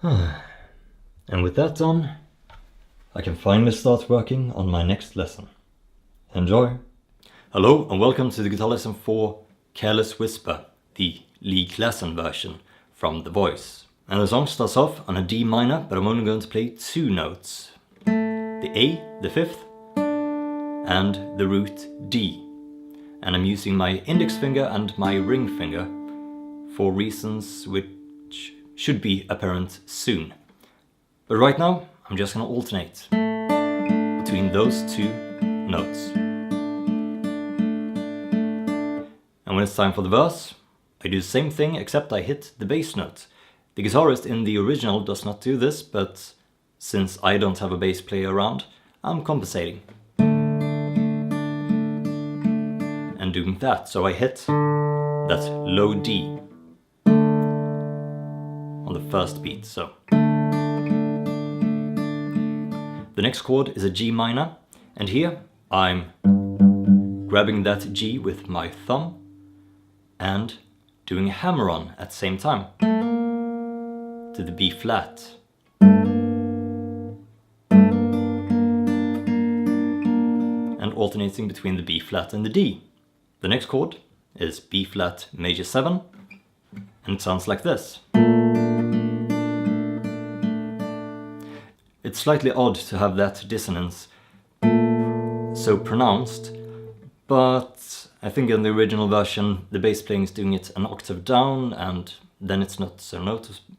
And with that done, I can finally start working on my next lesson. Enjoy! Hello and welcome to the guitar lesson for Careless Whisper, the Glasson version from The Voice. And the song starts off on a D minor, but I'm only going to play two notes. The A, the fifth, and the root D. And I'm using my index finger and my ring finger for reasons which should be apparent soon. But right now, I'm just going to alternate between those two notes. And when it's time for the verse, I do the same thing except I hit the bass note. The guitarist in the original does not do this, but since I don't have a bass player around, I'm compensating. And doing that, so I hit that low D on the first beat, so. The next chord is a G minor, and here I'm grabbing that G with my thumb and doing a hammer-on at the same time to the B flat. And alternating between the B flat and the D. The next chord is B flat major 7, and it sounds like this. It's slightly odd to have that dissonance so pronounced, but I think in the original version the bass playing is doing it an octave down and then it's not so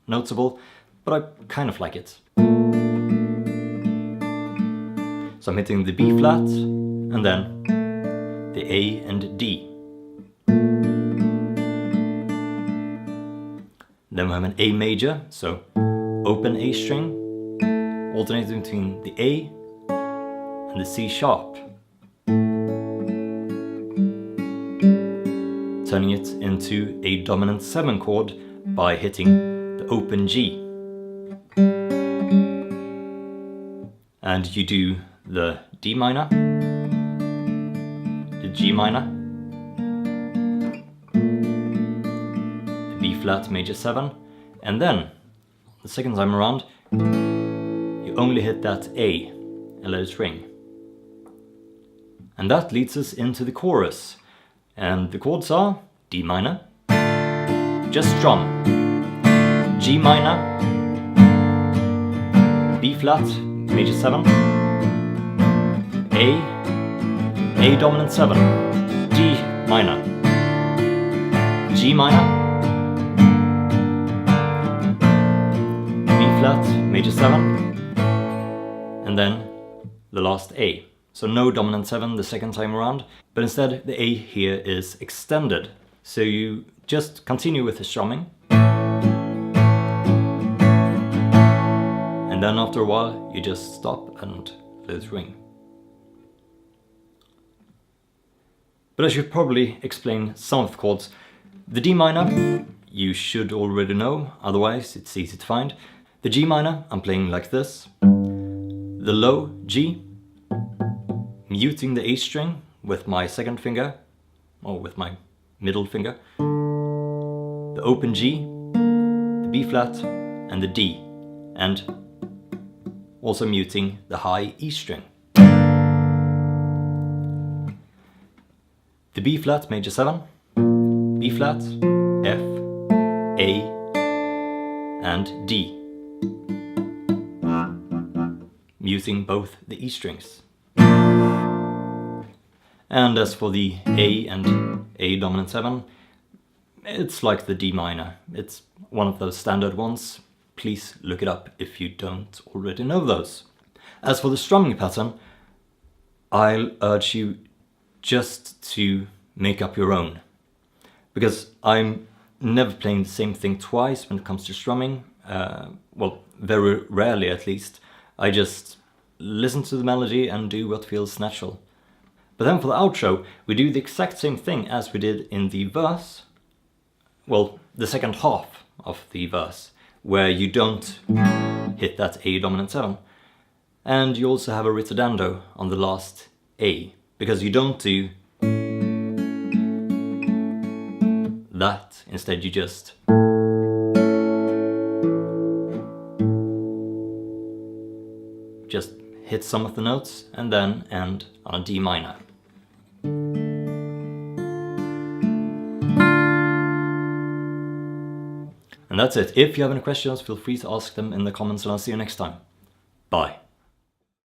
noticeable, but I kind of like it. So I'm hitting the B flat and then the A and D. Then we have an A major, so open A string, alternating between the A and the C sharp, turning it into a dominant 7 chord by hitting the open G. And you do the D minor, the G minor, the B flat major 7, and then the second time around you only hit that A and let it ring. And that leads us into the chorus. And the chords are D minor, just strum, G minor, B flat major 7, A dominant 7, D minor, G minor, B flat major 7, and then the last A. So no dominant 7 the second time around, but instead the A here is extended. So you just continue with the strumming, and then after a while you just stop and let it ring. But I should probably explain some of the chords. The D minor you should already know, otherwise it's easy to find. The G minor I'm playing like this. The low G, muting the A string with my second finger, or with my middle finger. The open G, the B flat, and the D, and also muting the high E string. The B flat major 7, B flat, F, A, and D, muting both the E strings. And as for the A and A dominant 7, it's like the D minor. It's one of those standard ones. Please look it up if you don't already know those. As for the strumming pattern, I'll urge you just to make up your own. Because I'm never playing the same thing twice when it comes to strumming. Well, very rarely at least. I just listen to the melody and do what feels natural. But then for the outro, we do the exact same thing as we did in the verse. Well, the second half of the verse, where you don't hit that A dominant 7. And you also have a ritardando on the last A, because you don't do that. Instead you just just hit some of the notes and then end on a D minor. And that's it. If you have any questions, feel free to ask them in the comments and I'll see you next time. Bye.